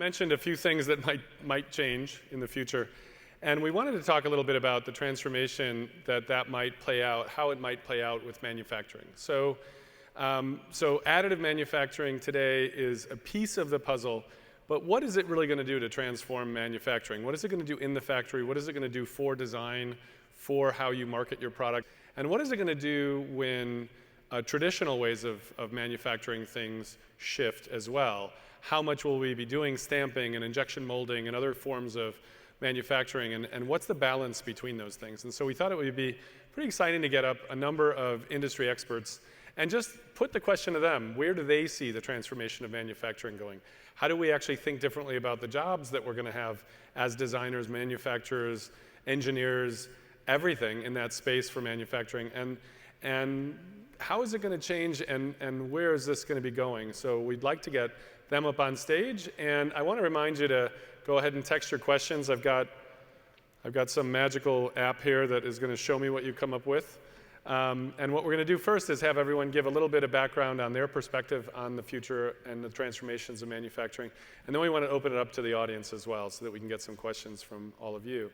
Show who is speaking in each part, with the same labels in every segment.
Speaker 1: mentioned a few things that might change in the future. And we wanted to talk a little bit about the transformation that might play out, how it might play out with manufacturing. So additive manufacturing today is a piece of the puzzle, but what is it really going to do to transform manufacturing? What is it going to do in the factory? What is it going to do for design, for how you market your product? And what is it going to do when traditional ways of manufacturing things shift as well? How much will we be doing stamping and injection molding and other forms of manufacturing, and what's the balance between those things? And so we thought it would be pretty exciting to get up a number of industry experts and just put the question to them, where do they see the transformation of manufacturing going? How do we actually think differently about the jobs that we're going to have as designers, manufacturers, engineers, everything in that space for manufacturing? And how is it going to change, and where is this going to be going? So we'd like to get them up on stage, and I want to remind you to go ahead and text your questions. I've got some magical app here that is going to show me what you come up with. And what we're going to do first is have everyone give a little bit of background on their perspective on the future and the transformations of manufacturing. And then we want to open it up to the audience as well so that we can get some questions from all of you.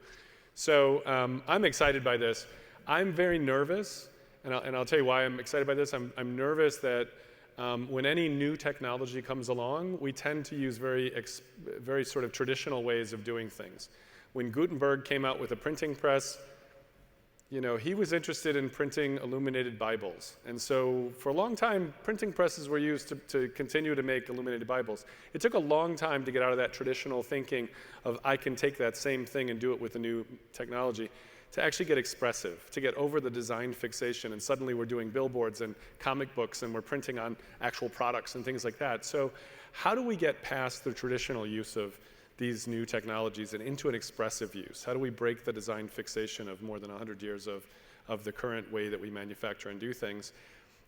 Speaker 1: So I'm excited by this. I'm very nervous, and I'll tell you why I'm excited by this. I'm nervous that when any new technology comes along, we tend to use very sort of traditional ways of doing things. When Gutenberg came out with a printing press, he was interested in printing illuminated Bibles. And so for a long time, printing presses were used to continue to make illuminated Bibles. It took a long time to get out of that traditional thinking of I can take that same thing and do it with a new technology, to actually get expressive, to get over the design fixation, and suddenly we're doing billboards and comic books and we're printing on actual products and things like that. So how do we get past the traditional use of these new technologies and into an expressive use? How do we break the design fixation of more than 100 years of the current way that we manufacture and do things?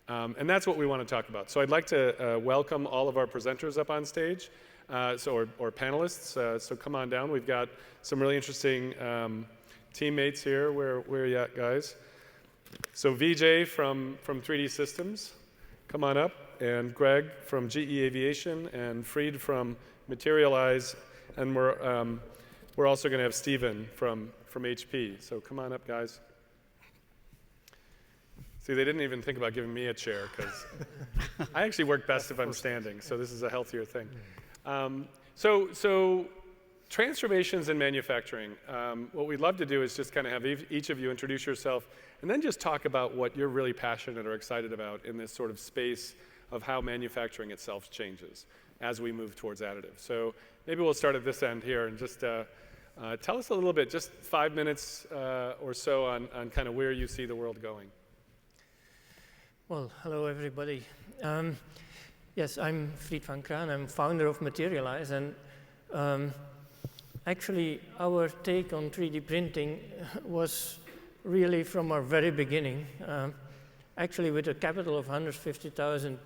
Speaker 1: And that's what we want to talk about. So I'd like to welcome all of our presenters up on stage, or panelists. So come on down. We've got some really interesting teammates here. Where are you at, guys? So Vijay from 3D Systems, come on up, and Greg from GE Aviation, and Fried from Materialise, and we're also going to have Stephen from HP. So come on up, guys. See, they didn't even think about giving me a chair, because I actually work best if I'm standing, so this is a healthier thing. So transformations in manufacturing. What we'd love to do is just kind of have each of you introduce yourself and then just talk about what you're really passionate or excited about in this sort of space of how manufacturing itself changes as we move towards additive. So maybe we'll start at this end here and just tell us a little bit, just 5 minutes or so on kind of where you see the world going.
Speaker 2: Well, hello everybody. Yes, I'm Fried Vancraen. I'm founder of Materialise, and actually, our take on 3D printing was really from our very beginning. Actually, with a capital of 150,000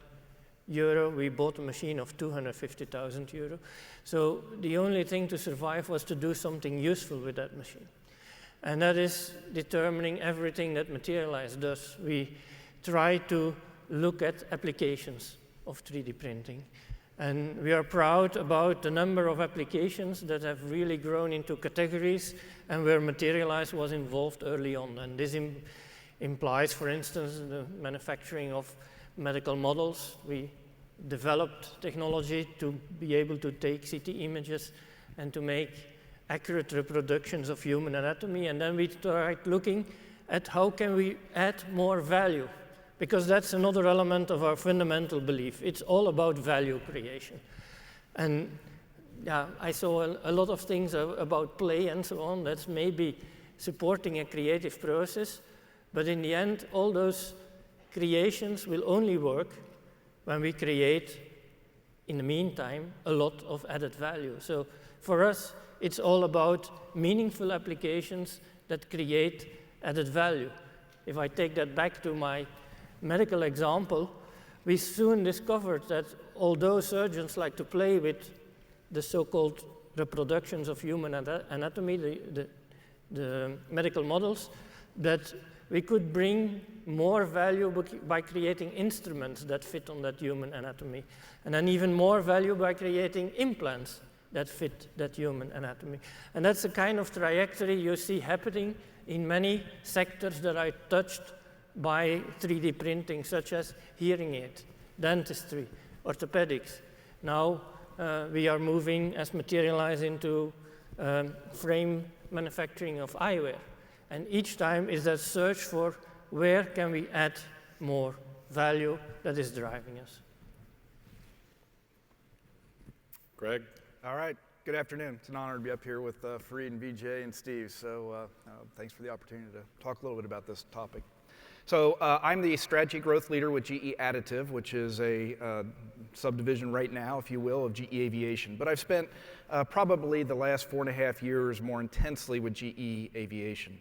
Speaker 2: euro, we bought a machine of 250,000 euro. So the only thing to survive was to do something useful with that machine. And that is determining everything that Materialise does. We try to look at applications of 3D printing. And we are proud about the number of applications that have really grown into categories and where Materialise was involved early on. And this implies, for instance, the manufacturing of medical models. We developed technology to be able to take CT images and to make accurate reproductions of human anatomy. And then we started looking at how can we add more value, because that's another element of our fundamental belief. It's all about value creation. And yeah, I saw a lot of things about play and so on. That's maybe supporting a creative process. But in the end, all those creations will only work when we create, in the meantime, a lot of added value. So for us, it's all about meaningful applications that create added value. If I take that back to my medical example, we soon discovered that although surgeons like to play with the so-called reproductions of human anatomy, the medical models, that we could bring more value by creating instruments that fit on that human anatomy, and then even more value by creating implants that fit that human anatomy. And that's the kind of trajectory you see happening in many sectors that are touched by 3D printing, such as hearing aid, dentistry, orthopedics. Now we are moving as Materialise into frame manufacturing of eyewear. And each time is that search for where can we add more value that is driving us.
Speaker 1: Greg?
Speaker 3: All right, good afternoon. It's an honor to be up here with Fareed and Vijay and Steve. So thanks for the opportunity to talk a little bit about this topic. So I'm the strategy growth leader with GE Additive, which is a subdivision right now, if you will, of GE Aviation. But I've spent probably the last 4.5 years more intensely with GE Aviation.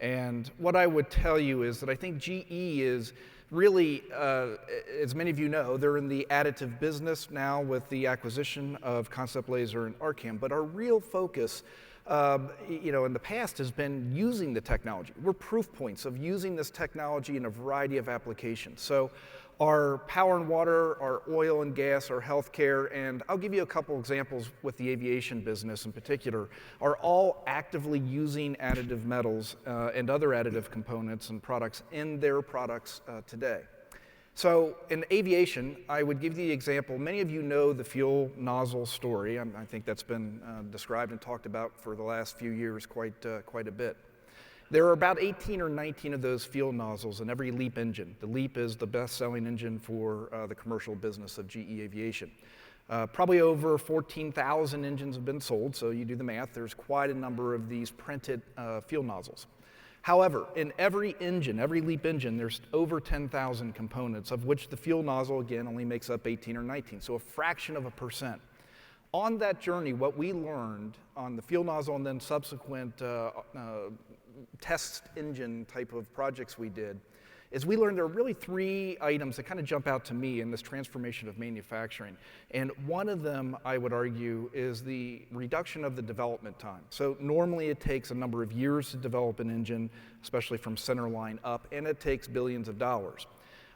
Speaker 3: And what I would tell you is that I think GE is really, as many of you know, they're in the additive business now with the acquisition of Concept Laser and Arcam. But our real focus, in the past has been using the technology. We're proof points of using this technology in a variety of applications. So our power and water, our oil and gas, our healthcare, and I'll give you a couple examples with the aviation business in particular, are all actively using additive metals and other additive components and products in their products today. So in aviation, I would give you the example, many of you know the fuel nozzle story. I think that's been described and talked about for the last few years quite a bit. There are about 18 or 19 of those fuel nozzles in every LEAP engine. The LEAP is the best-selling engine for the commercial business of GE Aviation. Probably over 14,000 engines have been sold, so you do the math. There's quite a number of these printed fuel nozzles. However, in every engine, every LEAP engine, there's over 10,000 components, of which the fuel nozzle, again, only makes up 18 or 19, so a fraction of a percent. On that journey, what we learned on the fuel nozzle and then subsequent test engine type of projects we did, is we learned there are really 3 items that kind of jump out to me in this transformation of manufacturing. And one of them, I would argue, is the reduction of the development time. So normally it takes a number of years to develop an engine, especially from center line up, and it takes billions of dollars.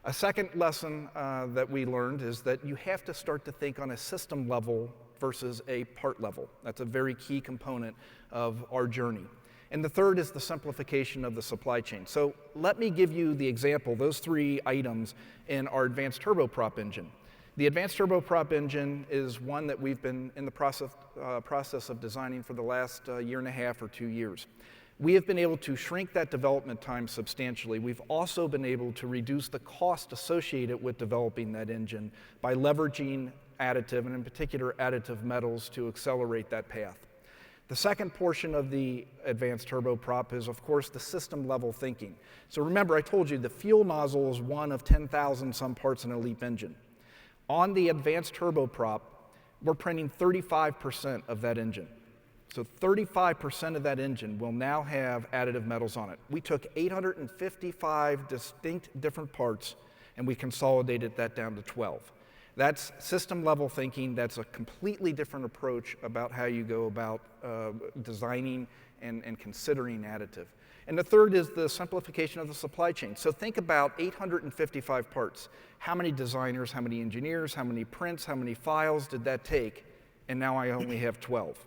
Speaker 3: A second lesson that we learned is that you have to start to think on a system level versus a part level. That's a very key component of our journey. And the third is the simplification of the supply chain. So let me give you the example, those 3 items in our advanced turboprop engine. The advanced turboprop engine is one that we've been in the process of designing for the last 1.5 or 2 years. We have been able to shrink that development time substantially. We've also been able to reduce the cost associated with developing that engine by leveraging additive, and in particular additive metals, to accelerate that path. The second portion of the advanced turboprop is, of course, the system level thinking. So remember, I told you the fuel nozzle is one of 10,000 some parts in a LEAP engine. On the advanced turboprop, we're printing 35% of that engine. So 35% of that engine will now have additive metals on it. We took 855 distinct different parts and we consolidated that down to 12. That's system level thinking. That's a completely different approach about how you go about designing and considering additive. And the third is the simplification of the supply chain. So think about 855 parts. How many designers, how many engineers, how many prints, how many files did that take? And now I only have 12.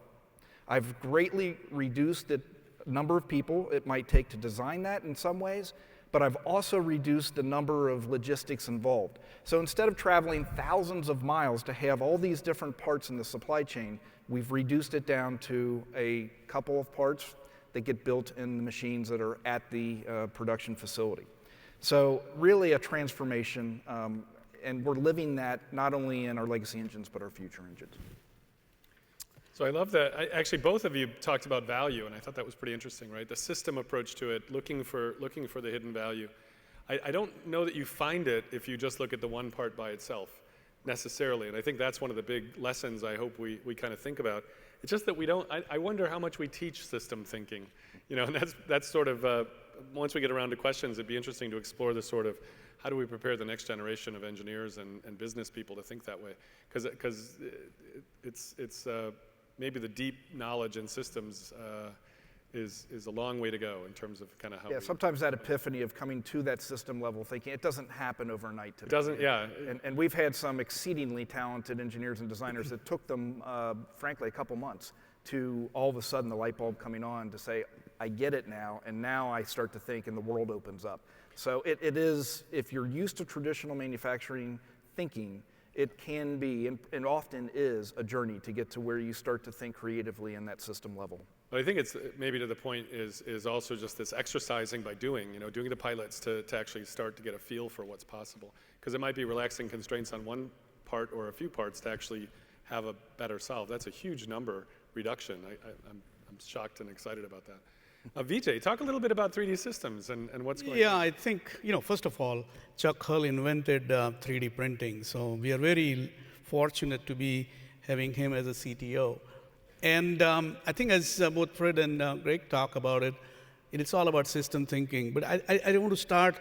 Speaker 3: I've greatly reduced the number of people it might take to design that in some ways, but I've also reduced the number of logistics involved. So instead of traveling thousands of miles to have all these different parts in the supply chain, we've reduced it down to a couple of parts that get built in the machines that are at the production facility. So really a transformation, and we're living that not only in our legacy engines, but our future engines.
Speaker 1: So I love that. Actually, both of you talked about value, and I thought that was pretty interesting, right? The system approach to it, looking for the hidden value. I don't know that you find it if you just look at the one part by itself, necessarily. And I think that's one of the big lessons I hope we kind of think about. It's just that we don't. I wonder how much we teach system thinking, and that's sort of once we get around to questions, it'd be interesting to explore the sort of how do we prepare the next generation of engineers and business people to think that way, because it's maybe the deep knowledge in systems is a long way to go in terms of kind of how.
Speaker 3: Yeah, sometimes that epiphany of coming to that system level thinking, it doesn't happen overnight today.
Speaker 1: It doesn't, yeah.
Speaker 3: And we've had some exceedingly talented engineers and designers that took them, frankly, a couple months to all of a sudden the light bulb coming on to say, I get it now, and now I start to think and the world opens up. So it is, if you're used to traditional manufacturing thinking, it can be, and often is, a journey to get to where you start to think creatively in that system level.
Speaker 1: But I think it's maybe to the point is also just this exercising by doing the pilots to actually start to get a feel for what's possible. Because it might be relaxing constraints on one part or a few parts to actually have a better solve. That's a huge number reduction. I'm shocked and excited about that. Vijay, talk a little bit about 3D systems and what's going on.
Speaker 4: Yeah, I think, first of all, Chuck Hull invented 3D printing. So we are very fortunate to be having him as a CTO. And I think as both Fred and Greg talk about it, it's all about system thinking. But I want to start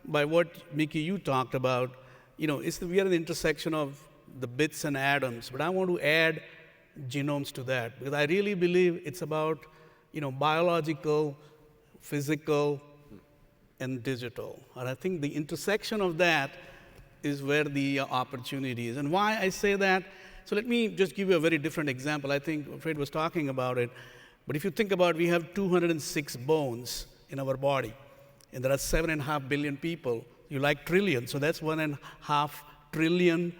Speaker 4: by what, Mickey, you talked about. We are at the intersection of the bits and atoms. But I want to add genomes to that, because I really believe it's about biological, physical, and digital. And I think the intersection of that is where the opportunity is. And why I say that, so let me just give you a very different example. I think Fred was talking about it. But if you think about it, we have 206 bones in our body. And there are 7.5 billion people. You like trillion, so that's 1.5 trillion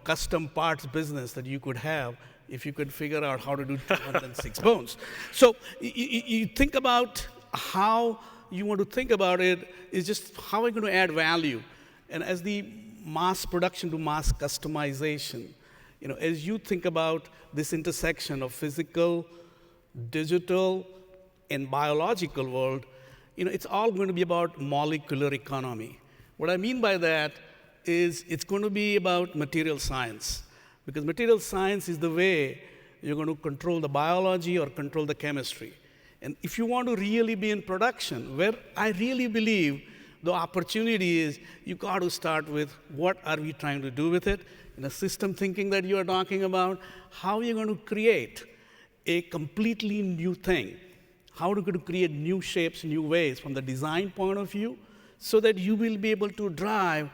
Speaker 4: custom parts business that you could have if you could figure out how to do 206 bones. So you think about how you want to think about it is just how are we going to add value. And as the mass production to mass customization, as you think about this intersection of physical, digital, and biological world, it's all going to be about molecular economy. What I mean by that is it's going to be about material science. Because material science is the way you're going to control the biology or control the chemistry. And if you want to really be in production, where I really believe the opportunity is, you got to start with what are we trying to do with it, in a system thinking that you are talking about, how are you going to create a completely new thing? How are you going to create new shapes, new ways from the design point of view, so that you will be able to drive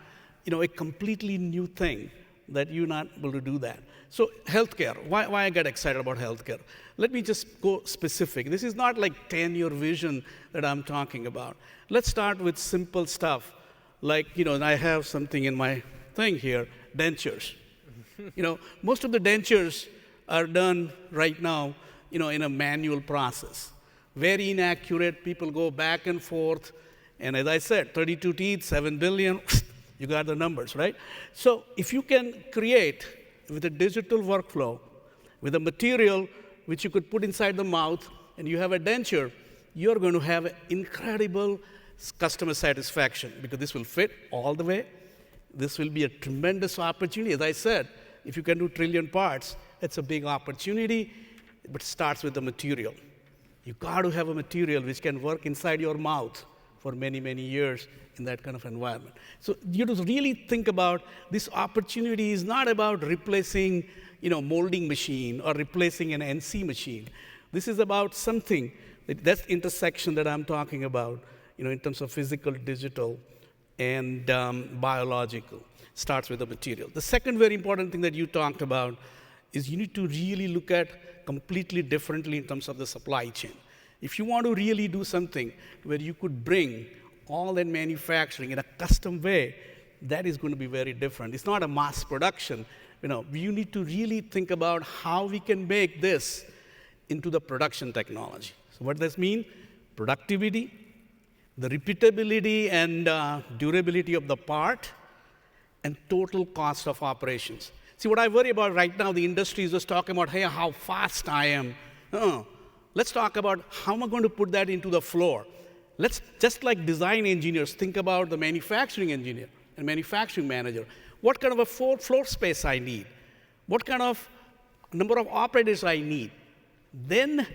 Speaker 4: a completely new thing that you're not able to do that. So healthcare, why I get excited about healthcare? Let me just go specific. This is not like 10-year vision that I'm talking about. Let's start with simple stuff. Like, I have something in my thing here, dentures. Most of the dentures are done right now, in a manual process. Very inaccurate, people go back and forth. And as I said, 32 teeth, 7 billion, you got the numbers, right? So if you can create with a digital workflow, with a material which you could put inside the mouth, and you have a denture, you're going to have incredible customer satisfaction, because this will fit all the way. This will be a tremendous opportunity. As I said, if you can do trillion parts, it's a big opportunity, but it starts with the material. You got to have a material which can work inside your mouth for many, many years in that kind of environment. So you have to really think about this opportunity is not about replacing, molding machine or replacing an NC machine. This is about something, that's the intersection that I'm talking about, in terms of physical, digital, and biological. Starts with the material. The second very important thing that you talked about is you need to really look at completely differently in terms of the supply chain. If you want to really do something where you could bring all that manufacturing in a custom way, that is going to be very different. It's not a mass production. You need to really think about how we can make this into the production technology. So what does this mean? Productivity, the repeatability and durability of the part, and total cost of operations. See, what I worry about right now, the industry is just talking about, hey, how fast I am. Let's talk about how am I going to put that into the floor. Let's, just like design engineers, think about the manufacturing engineer and manufacturing manager. What kind of a floor space I need? What kind of number of operators I need? Then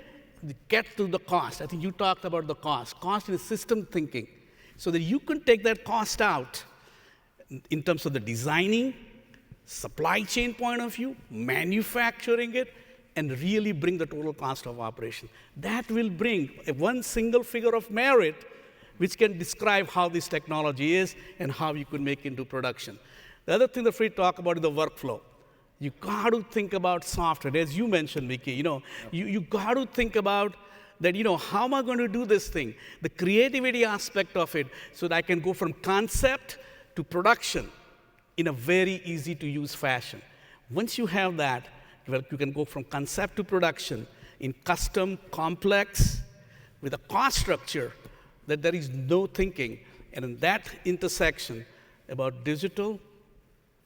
Speaker 4: get to the cost. I think you talked about the cost. Cost is system thinking, so that you can take that cost out in terms of the designing, supply chain point of view, manufacturing it, and really bring the total cost of operation. That will bring one single figure of merit which can describe how this technology is and how you could make it into production. The other thing that we talk about is the workflow. You got to think about software, as you mentioned, Vicky. You got to think about that, how am I going to do this thing? The creativity aspect of it, so that I can go from concept to production in a very easy to use fashion. Once you have that, well, you can go from concept to production in custom, complex, with a cost structure that there is no thinking. And in that intersection about digital,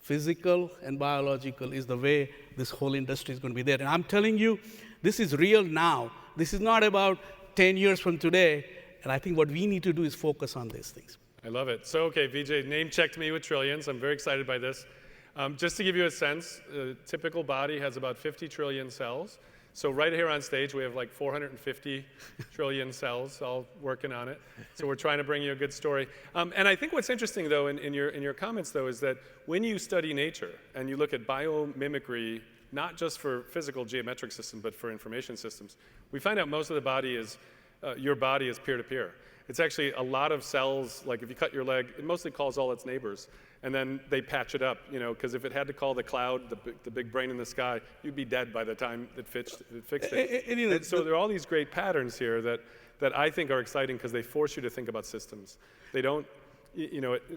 Speaker 4: physical, and biological is the way this whole industry is going to be there. And I'm telling you, this is real now. This is not about 10 years from today. And I think what we need to do is focus on these things.
Speaker 1: I love it. So, okay, Vijay name-checked me with trillions. I'm very excited by this. Just to give you a sense, a typical body has about 50 trillion cells. So right here on stage, we have like 450 trillion cells all working on it. So we're trying to bring you a good story. And I think what's interesting, though, in your comments, though, is that when you study nature and you look at biomimicry, not just for physical geometric systems, but for information systems, we find out most of the body is, your body is peer-to-peer. It's actually a lot of cells, like if you cut your leg, it mostly calls all its neighbors. And then they patch it up, because if it had to call the cloud, the big brain in the sky, you'd be dead by the time it fixed it. And so there are all these great patterns here that I think are exciting because they force you to think about systems. They don't,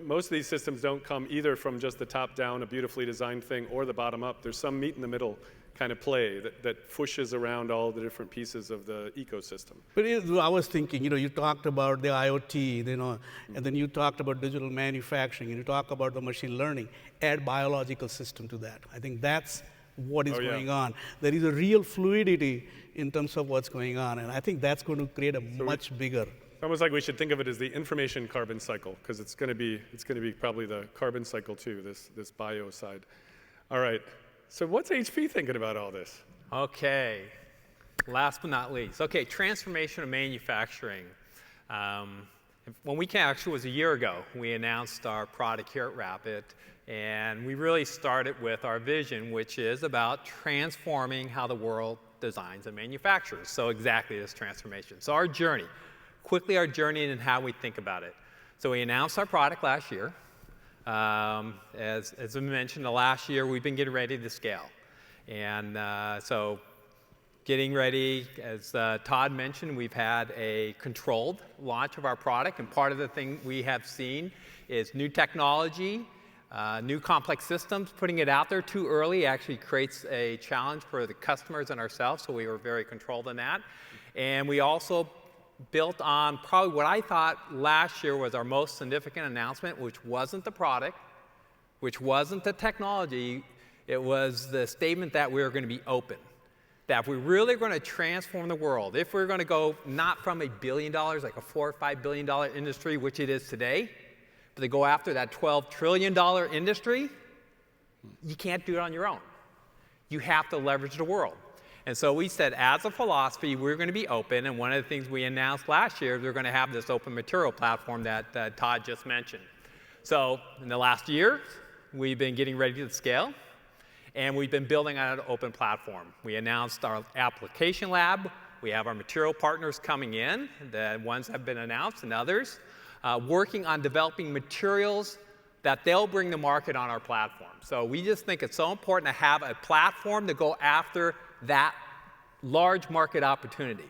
Speaker 1: most of these systems don't come either from just the top down, a beautifully designed thing, or the bottom up. There's some meat in the middle kind of play that pushes around all the different pieces of the ecosystem.
Speaker 4: But I was thinking, you talked about the IoT, and then you talked about digital manufacturing, and you talk about the machine learning. Add biological system to that. I think that's what is going on. There is a real fluidity in terms of what's going on, and I think that's going to create a much bigger.
Speaker 1: It's almost like we should think of it as the information carbon cycle, because it's going to be probably the carbon cycle too, this bio side. All right. So what's HP thinking about all this?
Speaker 5: Okay, last but not least. Okay, transformation of manufacturing. When we came, actually it was a year ago, we announced our product here at Rapid, and we really started with our vision, which is about transforming how the world designs and manufactures. So exactly this transformation. So our journey, quickly our journey and how we think about it. So we announced our product last year. As I mentioned, the last year we've been getting ready to scale. And so getting ready, as Todd mentioned, we've had a controlled launch of our product. And part of the thing we have seen is new technology, new complex systems. Putting it out there too early actually creates a challenge for the customers and ourselves. So we were very controlled in that. And we also built on probably what I thought last year was our most significant announcement, which wasn't the product, which wasn't the technology. It was the statement that we were going to be open. That if we're really going to transform the world, if we're going to go not from $1 billion, like a $4 or $5 billion industry, which it is today, but to go after that $12 trillion industry, you can't do it on your own. You have to leverage the world. And so we said, as a philosophy, we're going to be open. And one of the things we announced last year is we're going to have this open material platform that Todd just mentioned. So in the last year, we've been getting ready to scale. And we've been building on an open platform. We announced our application lab. We have our material partners coming in. The ones have been announced and others. Working on developing materials that they'll bring to market on our platform. So we just think it's so important to have a platform to go after that large market opportunity.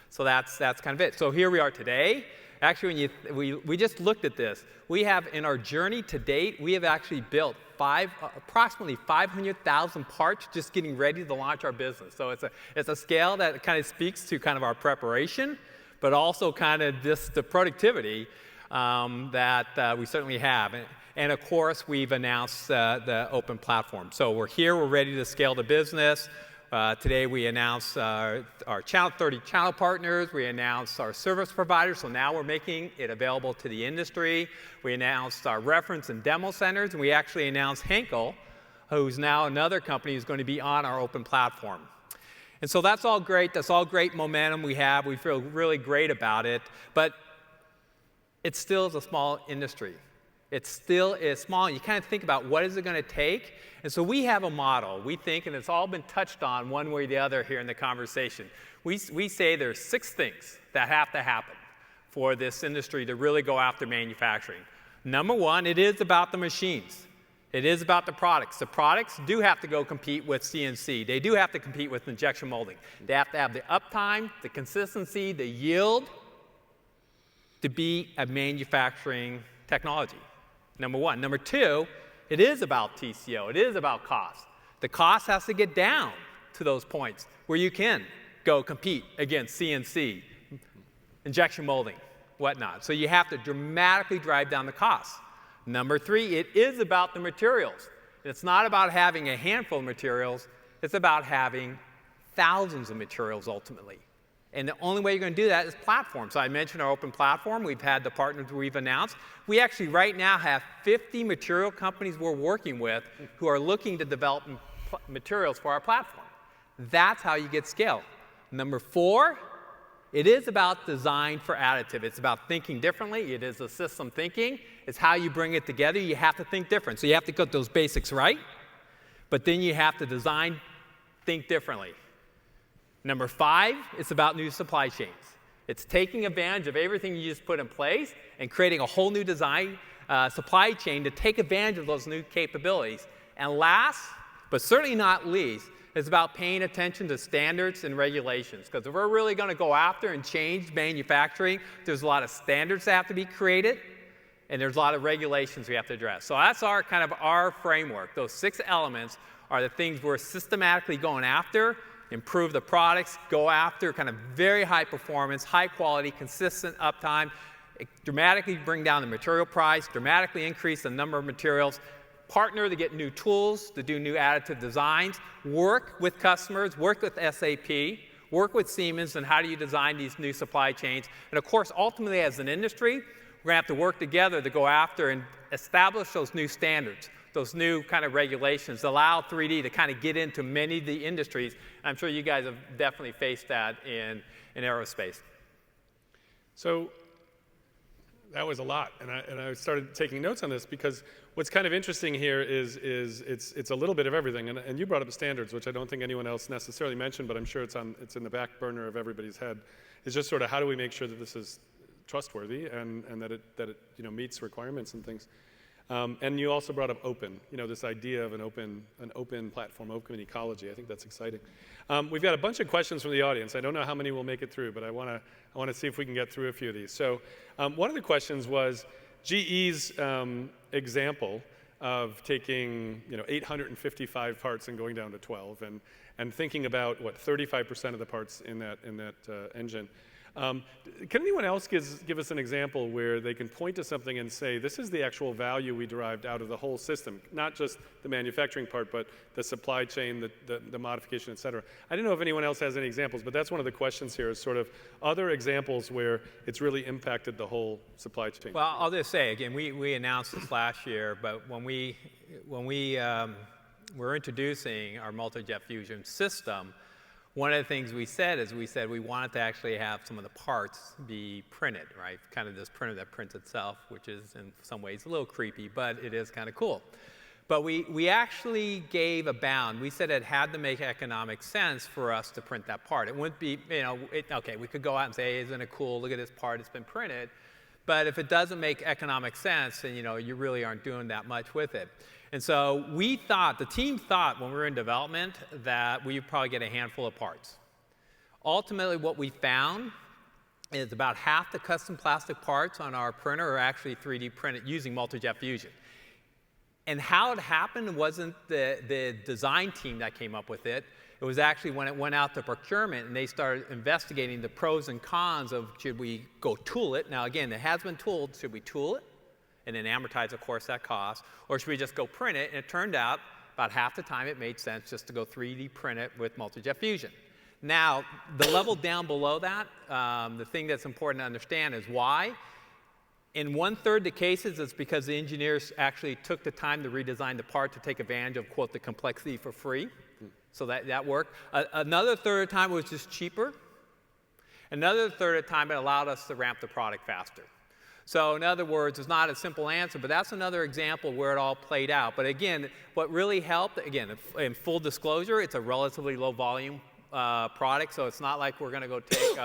Speaker 5: So that's kind of it. So here we are today. Actually, we just looked at this. We have, in our journey to date, we have actually built approximately 500,000 parts just getting ready to launch our business. So it's a scale that kind of speaks to kind of our preparation, but also kind of just the productivity that we certainly have. And of course, we've announced the open platform. So we're here, we're ready to scale the business. Today we announced our 30 channel partners. We announced our service providers. So now we're making it available to the industry. We announced our reference and demo centers. And we actually announced Henkel, who's now another company who's going to be on our open platform. And so that's all great. That's all great momentum we have. We feel really great about it. But it still is a small industry. It still is small, and you kind of think about what is it going to take. And so we have a model. We think, and it's all been touched on one way or the other here in the conversation. We say there's 6 things that have to happen for this industry to really go after manufacturing. Number 1, it is about the machines. It is about the products. The products do have to go compete with CNC. They do have to compete with injection molding. They have to have the uptime, the consistency, the yield to be a manufacturing technology. Number 1. Number 2, it is about TCO. It is about cost. The cost has to get down to those points where you can go compete against CNC, injection molding, whatnot. So you have to dramatically drive down the cost. Number 3, it is about the materials. It's not about having a handful of materials. It's about having thousands of materials ultimately. And the only way you're going to do that is platform. So I mentioned our open platform. We've had the partners we've announced. We actually right now have 50 material companies we're working with who are looking to develop materials for our platform. That's how you get scale. Number 4, it is about design for additive. It's about thinking differently. It is a system thinking. It's how you bring it together. You have to think different. So you have to get those basics right, but then you have to design, think differently. Number 5, it's about new supply chains. It's taking advantage of everything you just put in place and creating a whole new design supply chain to take advantage of those new capabilities. And last, but certainly not least, it's about paying attention to standards and regulations. Because if we're really going to go after and change manufacturing, there's a lot of standards that have to be created, and there's a lot of regulations we have to address. So that's our kind of our framework. Those 6 elements are the things we're systematically going after. Improve the products, go after kind of very high performance, high quality, consistent uptime, dramatically bring down the material price, dramatically increase the number of materials, partner to get new tools, to do new additive designs, work with customers, work with SAP, work with Siemens, and how do you design these new supply chains. And of course, ultimately as an industry, we're going to have to work together to go after and establish those new standards, those new kind of regulations, allow 3D to kind of get into many of the industries. I'm sure you guys have definitely faced that in aerospace.
Speaker 1: So that was a lot, and I started taking notes on this because what's kind of interesting here is it's a little bit of everything, and you brought up standards, which I don't think anyone else necessarily mentioned, but I'm sure it's in the back burner of everybody's head. It's just sort of how do we make sure that this is trustworthy and that it meets requirements and things. And you also brought up open, this idea of an open platform, open ecology. I think that's exciting. We've got a bunch of questions from the audience. I don't know how many we'll make it through, but I want to see if we can get through a few of these. So one of the questions was GE's example of taking 855 parts and going down to 12, and thinking about what 35% of the parts in that engine. Can anyone else give us an example where they can point to something and say, this is the actual value we derived out of the whole system, not just the manufacturing part, but the supply chain, the modification, et cetera. I don't know if anyone else has any examples, but that's one of the questions here is sort of other examples where it's really impacted the whole supply chain.
Speaker 5: Well, I'll just say, again, we announced this last year, but when we were introducing our multi-jet fusion system, one of the things we said we wanted to actually have some of the parts be printed, right? Kind of this printer that prints itself, which is in some ways a little creepy, but it is kind of cool. But we actually gave a bound. We said it had to make economic sense for us to print that part. It wouldn't be, okay, we could go out and say, hey, isn't it cool? Look at this part, it's been printed. But if it doesn't make economic sense, then you really aren't doing that much with it. And so the team thought when we were in development that we would probably get a handful of parts. Ultimately, what we found is about half the custom plastic parts on our printer are actually 3D printed using multi-jet fusion. And how it happened wasn't the design team that came up with it. It was actually when it went out to procurement and they started investigating the pros and cons of should we go tool it. Now, again, it has been tooled. Should we tool it? And then amortize, of course, that cost, or should we just go print it? And it turned out about half the time it made sense just to go 3D print it with multi-jet fusion. Now, the level down below that, the thing that's important to understand is why. In 1/3 the cases, it's because the engineers actually took the time to redesign the part to take advantage of, quote, the complexity for free. So that worked. Another third of the time it was just cheaper. Another third of the time it allowed us to ramp the product faster. So in other words, it's not a simple answer, but that's another example where it all played out. But again, what really helped, again, in full disclosure, it's a relatively low volume product, so it's not like we're going to go take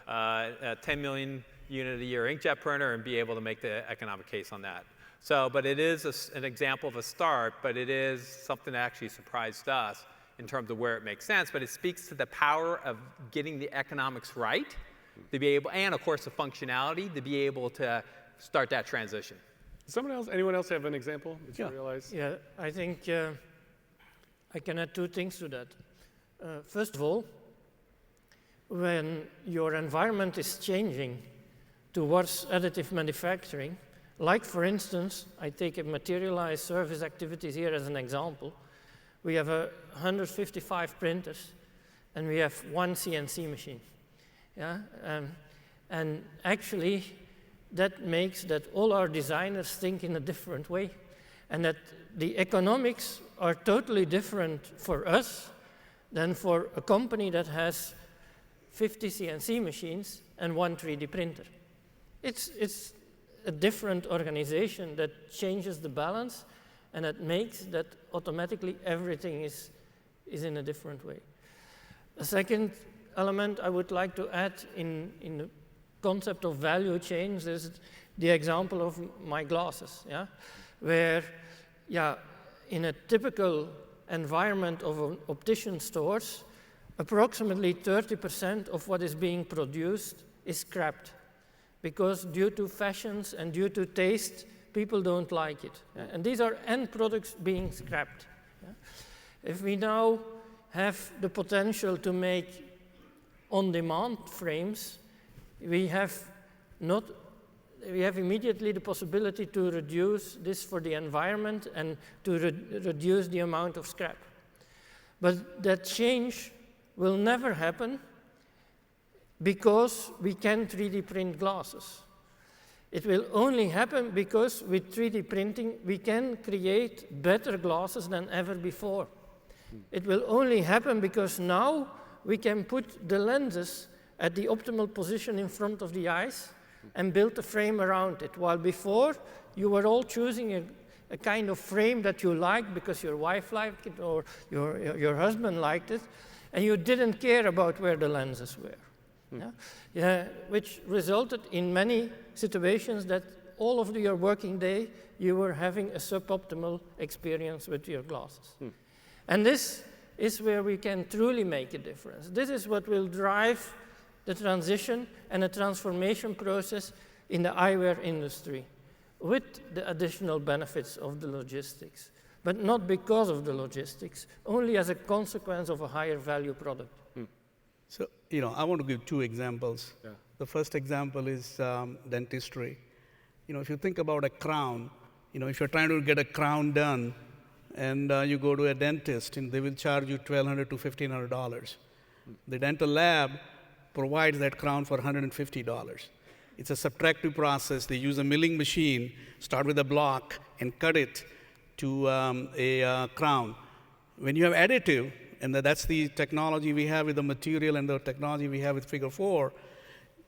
Speaker 5: a 10 million unit a year inkjet printer and be able to make the economic case on that. So, but it is an example of a start, but it is something that actually surprised us in terms of where it makes sense, but it speaks to the power of getting the economics right to be able, and of course the functionality, to be able to start that transition.
Speaker 1: Anyone else have an example that you realize?
Speaker 2: Yeah, I think I can add two things to that. First of all, when your environment is changing towards additive manufacturing, like for instance, I take a Materialise service activities here as an example. We have 155 printers, and we have one CNC machine. Yeah? And actually, that makes that all our designers think in a different way, and that the economics are totally different for us than for a company that has 50 CNC machines and one 3D printer. It's a different organization that changes the balance, and that makes that automatically everything is in a different way. A second element I would like to add in the concept of value chains is the example of my glasses, where in a typical environment of optician stores, approximately 30% of what is being produced is scrapped, because due to fashions and due to taste, people don't like it. And these are end products being scrapped. If we now have the potential to make on-demand frames, we have immediately the possibility to reduce this for the environment and to reduce the amount of scrap. But that change will never happen because we can 3D print glasses. It will only happen because with 3D printing, we can create better glasses than ever before. It will only happen because now we can put the lenses at the optimal position in front of the eyes and build a frame around it, while before you were all choosing a kind of frame that you liked because your wife liked it or your husband liked it, and you didn't care about where the lenses were. Which resulted in many situations that all of your working day you were having a suboptimal experience with your glasses. And this is where we can truly make a difference. This is what will drive the transition and the transformation process in the eyewear industry, with the additional benefits of the logistics, but not because of the logistics, only as a consequence of a higher value product.
Speaker 4: So, I want to give two examples. Yeah. The first example is dentistry. If you think about a crown, if you're trying to get a crown done and you go to a dentist, and they will charge you $1,200 to $1,500. The dental lab provides that crown for $150. It's a subtractive process. They use a milling machine, start with a block, and cut it to a crown. When you have additive, and that's the technology we have with the material and the technology we have with Figure 4,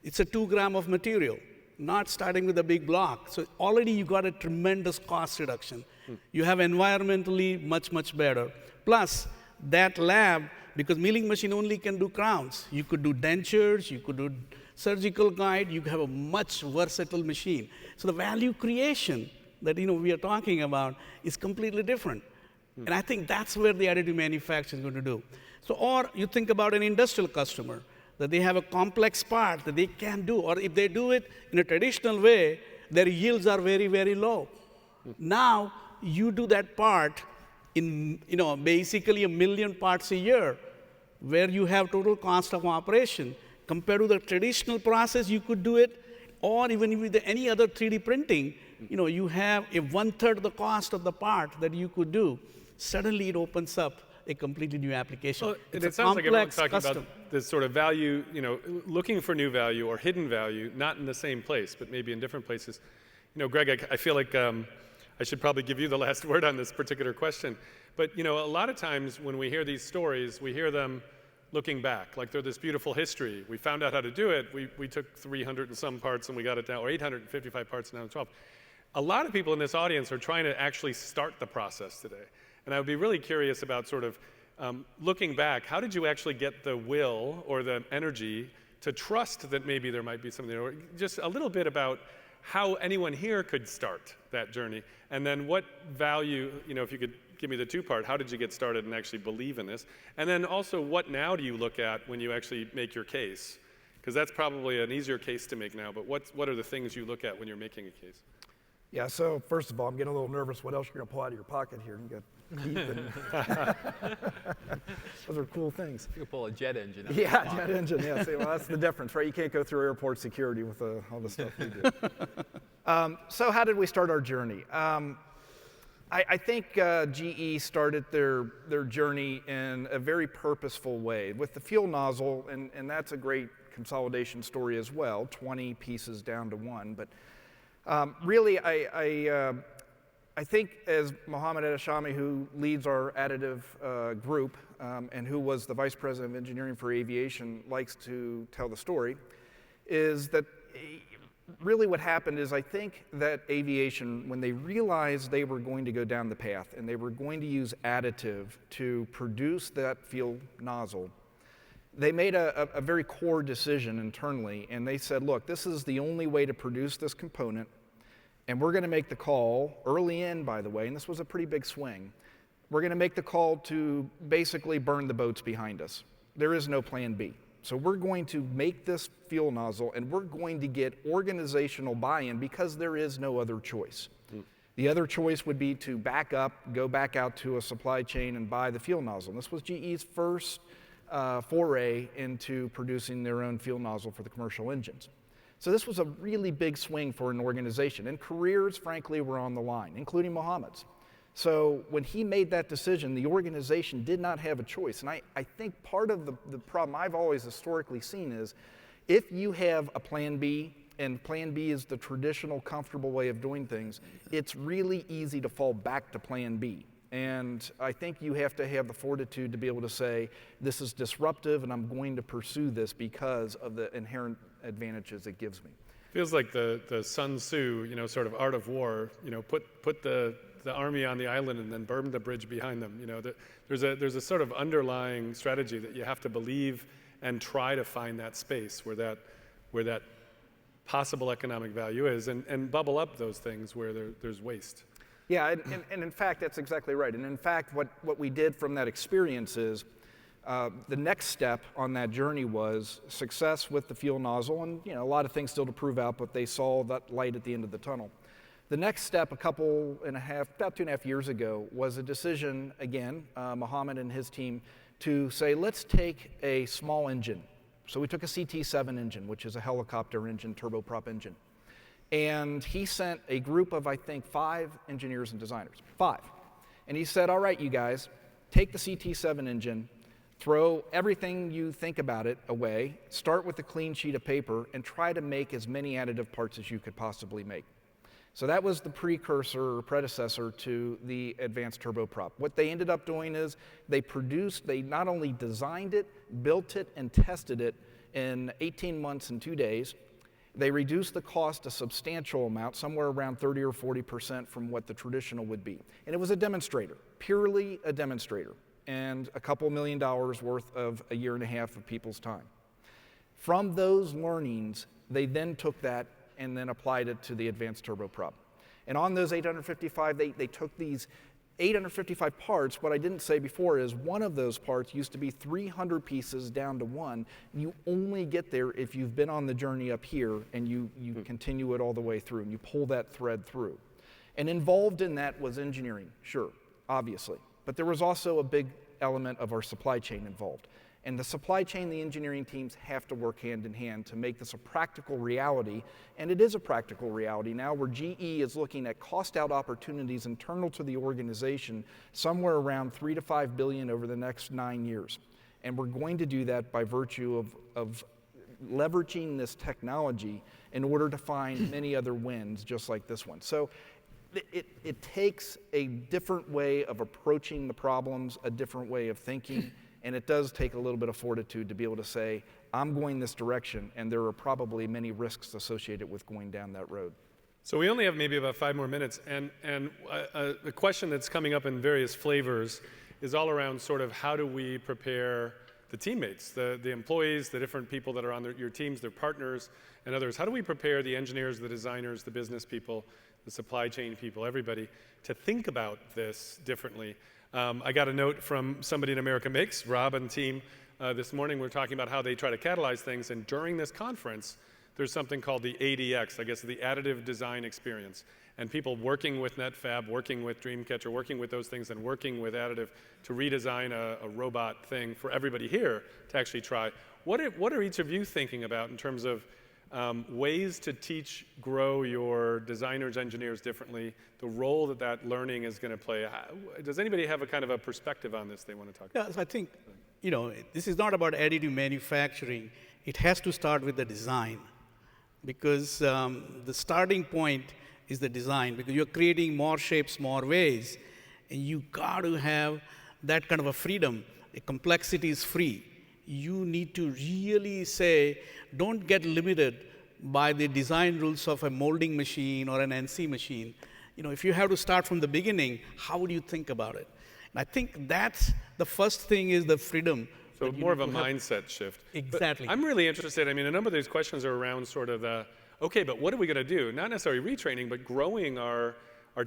Speaker 4: it's a 2 gram of material, not starting with a big block. So already you got a tremendous cost reduction. You have environmentally much, much better. Plus, that lab, because milling machine only can do crowns. You could do dentures, you could do surgical guide, you have a much versatile machine. So the value creation that we are talking about is completely different. And I think that's where the additive manufacturing is going to do. So, or you think about an industrial customer, that they have a complex part that they can't do, or if they do it in a traditional way, their yields are very, very low. Now, you do that part in, basically 1 million parts a year, where you have total cost of operation. Compared to the traditional process, you could do it, or even with any other 3D printing, you have a 1/3 the cost of the part that you could do. Suddenly, it opens up a completely new application.
Speaker 1: Well, it sounds like everyone's talking about this sort of value, looking for new value or hidden value, not in the same place, but maybe in different places. Greg, I feel like I should probably give you the last word on this particular question. But a lot of times when we hear these stories, we hear them looking back. Like they're this beautiful history. We found out how to do it. We took 300 and some parts and we got it down, or 855 parts and down to 12. A lot of people in this audience are trying to actually start the process today. And I would be really curious about sort of looking back, how did you actually get the will or the energy to trust that maybe there might be something, or just a little bit about how anyone here could start that journey, and then what value, if you could give me the two-part, how did you get started and actually believe in this? And then also, what now do you look at when you actually make your case? Because that's probably an easier case to make now, but what are the things you look at when you're making a case?
Speaker 3: Yeah, so first of all, I'm getting a little nervous what else you're going to pull out of your pocket here. You got teeth and those are cool things.
Speaker 5: You could pull a jet engine out.
Speaker 3: Yeah, jet engine, yeah. See, well, that's the difference, right? You can't go through airport security with all the stuff we do. So how did we start our journey? I think GE started their journey in a very purposeful way with the fuel nozzle, and that's a great consolidation story as well, 20 pieces down to one. But really, I think as Mohammed Adeshami, who leads our additive group and who was the vice president of engineering for aviation, likes to tell the story, is that really what happened is I think that aviation, when they realized they were going to go down the path and they were going to use additive to produce that fuel nozzle, they made a very core decision internally, and they said, look, this is the only way to produce this component, and we're going to make the call early in, by the way, and this was a pretty big swing. We're going to make the call to basically burn the boats behind us. There is no plan B. So we're going to make this fuel nozzle, and we're going to get organizational buy-in because there is no other choice. The other choice would be to back up, go back out to a supply chain and buy the fuel nozzle. And this was GE's first foray into producing their own fuel nozzle for the commercial engines. So this was a really big swing for an organization, and careers, frankly, were on the line, including Mohammed's. So when he made that decision, the organization did not have a choice. And I think part of the problem I've always historically seen is if you have a plan B, and plan B is the traditional, comfortable way of doing things, it's really easy to fall back to plan B. And I think you have to have the fortitude to be able to say, this is disruptive and I'm going to pursue this because of the inherent advantages it gives me.
Speaker 1: Feels like the Sun Tzu, sort of art of war, put the army on the island and then burn the bridge behind them. There's a sort of underlying strategy that you have to believe and try to find that space where that possible economic value is, and bubble up those things where there's waste.
Speaker 3: Yeah, and in fact, that's exactly right. And in fact, what we did from that experience is the next step on that journey was success with the fuel nozzle, and a lot of things still to prove out, but they saw that light at the end of the tunnel. The next step, about 2.5 years ago, was a decision, again, Mohammed and his team, to say, let's take a small engine. So we took a CT7 engine, which is a helicopter engine, turboprop engine. And he sent a group of, I think, 5 engineers and designers, 5. And he said, all right, you guys, take the CT7 engine, throw everything you think about it away, start with a clean sheet of paper, and try to make as many additive parts as you could possibly make. So that was the precursor or predecessor to the advanced turboprop. What they ended up doing is they not only designed it, built it, and tested it in 18 months and 2 days. They reduced the cost a substantial amount, somewhere around 30 or 40% from what the traditional would be. And it was a demonstrator, purely a demonstrator, and a couple $1 million worth of a year and a half of people's time. From those learnings, they then took that and then applied it to the advanced turboprop. And on those 855, they took these 855 parts. What I didn't say before is one of those parts used to be 300 pieces down to one. You only get there if you've been on the journey up here and you continue it all the way through and you pull that thread through. And involved in that was engineering, sure, obviously. But there was also a big element of our supply chain involved. And the supply chain, the engineering teams have to work hand in hand to make this a practical reality. And it is a practical reality now where GE is looking at cost out opportunities internal to the organization somewhere around $3 to $5 billion over the next 9 years. And we're going to do that by virtue of leveraging this technology in order to find many other wins just like this one. So it takes a different way of approaching the problems, a different way of thinking. And it does take a little bit of fortitude to be able to say, I'm going this direction, and there are probably many risks associated with going down that road.
Speaker 1: So we only have maybe about 5 more minutes, and the question that's coming up in various flavors is all around sort of how do we prepare the teammates, the employees, the different people that are on your teams, their partners, and others. How do we prepare the engineers, the designers, the business people, the supply chain people, everybody, to think about this differently? I got a note from somebody in America Makes, Rob and team, this morning. We're talking about how they try to catalyze things, and during this conference, there's something called the ADX, I guess the Additive Design Experience. And people working with NetFab, working with Dreamcatcher, working with those things, and working with Additive to redesign a robot thing for everybody here to actually try. What are each of you thinking about in terms of ways to teach, grow your designers, engineers differently, the role that that learning is going to play? Does anybody have a kind of a perspective on this they want to talk about?
Speaker 4: Yeah, so I think, this is not about additive manufacturing. It has to start with the design, because the starting point is the design, because you're creating more shapes, more ways, and you got to have that kind of a freedom. The complexity is free. You need to really say, don't get limited by the design rules of a molding machine or an NC machine. If you have to start from the beginning, how would you think about it? And I think that's the first thing, is the freedom.
Speaker 1: So more of a mindset shift.
Speaker 4: Exactly.
Speaker 1: But I'm really interested. I mean, a number of these questions are around sort of the, okay, but what are we going to do? Not necessarily retraining, but growing our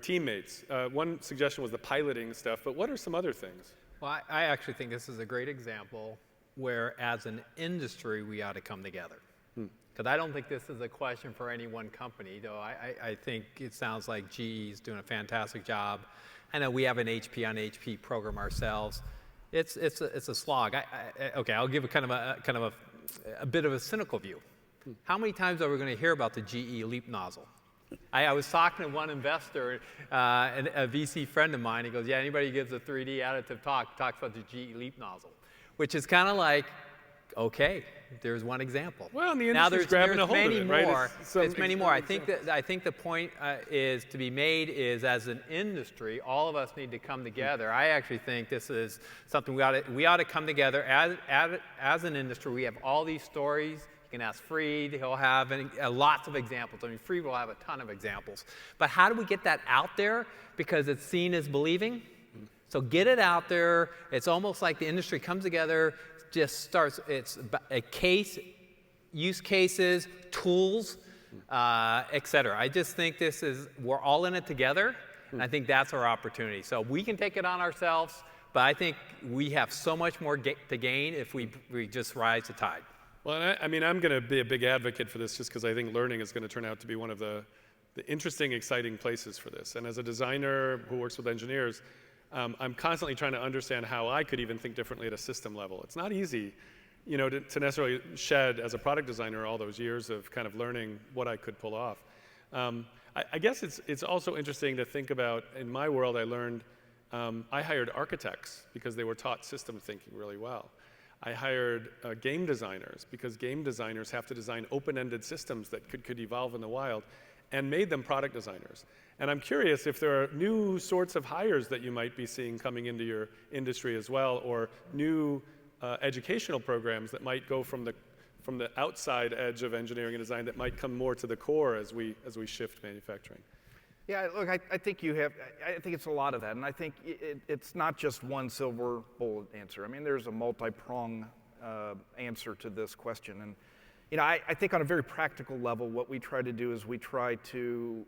Speaker 1: teammates. One suggestion was the piloting stuff, but what are some other things?
Speaker 5: Well, I actually think this is a great example where, as an industry, we ought to come together. Because I don't think this is a question for any one company, though I think it sounds like GE is doing a fantastic job. I know we have an HP on HP program ourselves. It's a slog. Okay, I'll give a kind of a bit of a cynical view. How many times are we going to hear about the GE LEAP nozzle? I was talking to one investor, a VC friend of mine. He goes, yeah, anybody who gives a 3D additive talk talks about the GE LEAP nozzle, which is kind of like, okay, there's one example.
Speaker 1: Well, and the industry's grabbing a hold of it, right?
Speaker 5: There's many more. I think the point is to be made is, as an industry, all of us need to come together. I actually think this is something we ought to come together as an industry. We have all these stories. You can ask Freed. He'll have lots of examples. I mean, Freed will have a ton of examples. But how do we get that out there? Because it's seen as believing. So get it out there. It's almost like the industry comes together, just starts, it's a case, use cases, tools, et cetera. I just think we're all in it together, and I think that's our opportunity. So we can take it on ourselves, but I think we have so much more to gain if we just rise the tide.
Speaker 1: Well, I mean, I'm going to be a big advocate for this just because I think learning is going to turn out to be one of the interesting, exciting places for this. And as a designer who works with engineers, I'm constantly trying to understand how I could even think differently at a system level. It's not easy, to necessarily shed as a product designer all those years of kind of learning what I could pull off. I guess it's also interesting to think about. In my world, I learned I hired architects because they were taught system thinking really well. I hired game designers because game designers have to design open-ended systems that could evolve in the wild, and made them product designers. And I'm curious if there are new sorts of hires that you might be seeing coming into your industry as well, or new educational programs that might go from the outside edge of engineering and design that might come more to the core as we shift manufacturing.
Speaker 3: Yeah, look, I think I think it's a lot of that, and I think it's not just one silver bullet answer. I mean, there's a multi-pronged answer to this question, and I think on a very practical level, what we try to do is we try to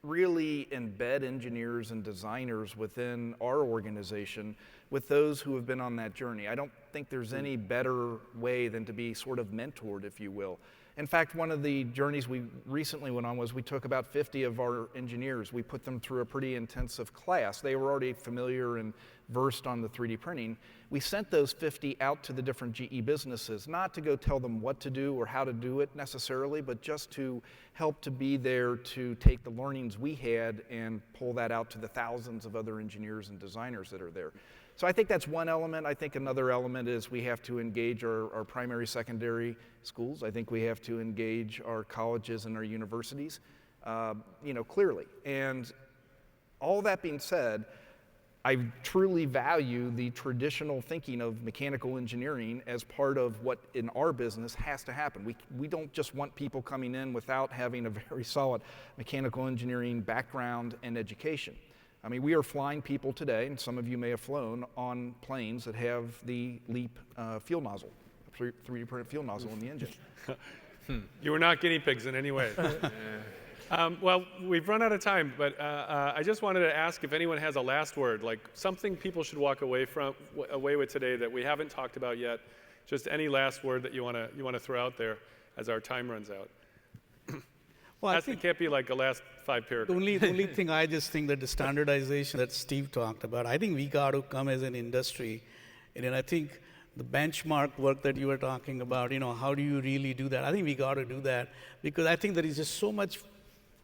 Speaker 3: really embed engineers and designers within our organization with those who have been on that journey. I don't think there's any better way than to be sort of mentored, if you will. In fact, one of the journeys we recently went on was we took about 50 of our engineers. We put them through a pretty intensive class. They were already familiar and versed on the 3D printing. We sent those 50 out to the different GE businesses, not to go tell them what to do or how to do it necessarily, but just to help to be there to take the learnings we had and pull that out to the thousands of other engineers and designers that are there. So I think that's one element. I think another element is we have to engage our primary, secondary schools. I think we have to engage our colleges and our universities, clearly. And all that being said, I truly value the traditional thinking of mechanical engineering as part of what in our business has to happen. We don't just want people coming in without having a very solid mechanical engineering background and education. I mean, we are flying people today, and some of you may have flown on planes that have the LEAP fuel nozzle, 3D printed fuel nozzle in the engine.
Speaker 1: You were not guinea pigs in any way. Well, we've run out of time, but I just wanted to ask if anyone has a last word, like something people should walk away with today that we haven't talked about yet. Just any last word that you want to throw out there as our time runs out.
Speaker 4: Well, I think
Speaker 1: it can't be like the last 5 paragraphs.
Speaker 4: the only thing I just think that the standardization that Steve talked about, I think we got to come as an industry, and then I think the benchmark work that you were talking about, how do you really do that? I think we got to do that because I think there is just so much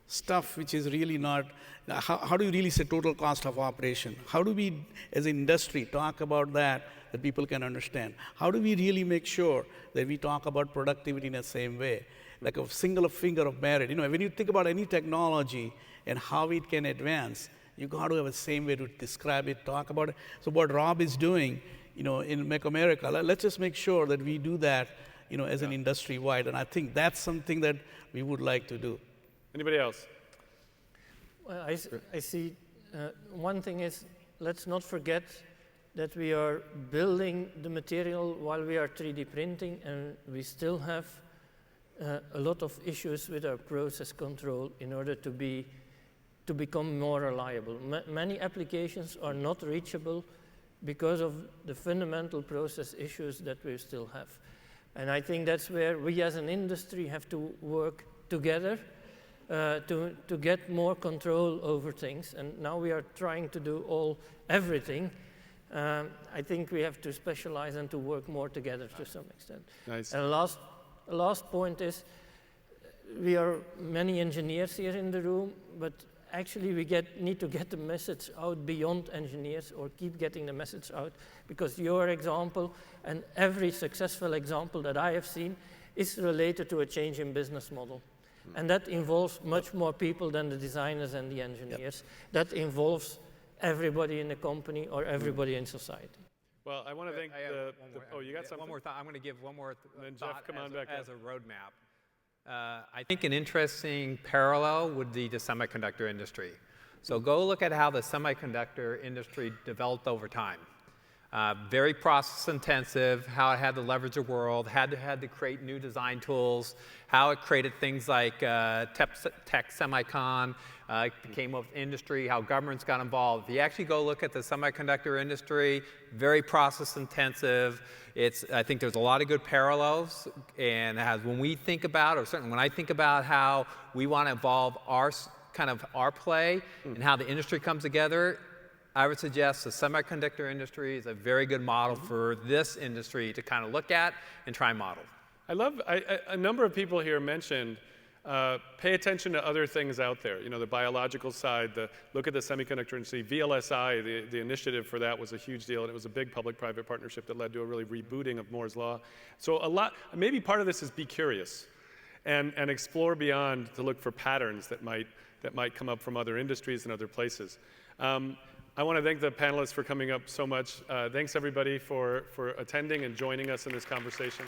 Speaker 4: stuff which is really not, how do you really say total cost of operation? How do we, as an industry, talk about that people can understand? How do we really make sure that we talk about productivity in the same way? Like a single finger of merit. When you think about any technology and how it can advance, you got to have the same way to describe it, talk about it. So what Rob is doing, in Make America, let's just make sure that we do that, as an industry-wide. And I think that's something that we would like to do.
Speaker 1: Anybody else?
Speaker 2: Well, I see one thing is, let's not forget that we are building the material while we are 3D printing, and we still have a lot of issues with our process control in order to become more reliable. Many applications are not reachable because of the fundamental process issues that we still have. And I think that's where we as an industry have to work together to get more control over things. And now we are trying to do everything. I think we have to specialize and to work more together to some extent.
Speaker 1: Nice.
Speaker 2: And last point is, we are many engineers here in the room, but actually we need to get the message out beyond engineers, or keep getting the message out, because your example and every successful example that I have seen is related to a change in business model. And that involves much more people than the designers and the engineers. That involves everybody in the company or everybody in society.
Speaker 1: Well, I want to thank you got something?
Speaker 5: One more thought. I'm going to give one more
Speaker 1: then
Speaker 5: thought
Speaker 1: Jeff, come on back
Speaker 5: as a roadmap. I think an interesting parallel would be the semiconductor industry. So go look at how the semiconductor industry developed over time. Very process intensive, how it had to leverage the world, had to create new design tools, how it created things like tech semicon, it became an industry, how governments got involved. If you actually go look at the semiconductor industry, very process intensive. I think there's a lot of good parallels, and when we think about, or certainly when I think about how we want to evolve our play and how the industry comes together, I would suggest the semiconductor industry is a very good model for this industry to kind of look at and try and model.
Speaker 1: A number of people here mentioned pay attention to other things out there. The biological side, look at the semiconductor industry. VLSI, the initiative for that was a huge deal, and it was a big public-private partnership that led to a really rebooting of Moore's Law. So maybe part of this is be curious and explore beyond to look for patterns that might come up from other industries and other places. I want to thank the panelists for coming up so much. Thanks everybody for attending and joining us in this conversation.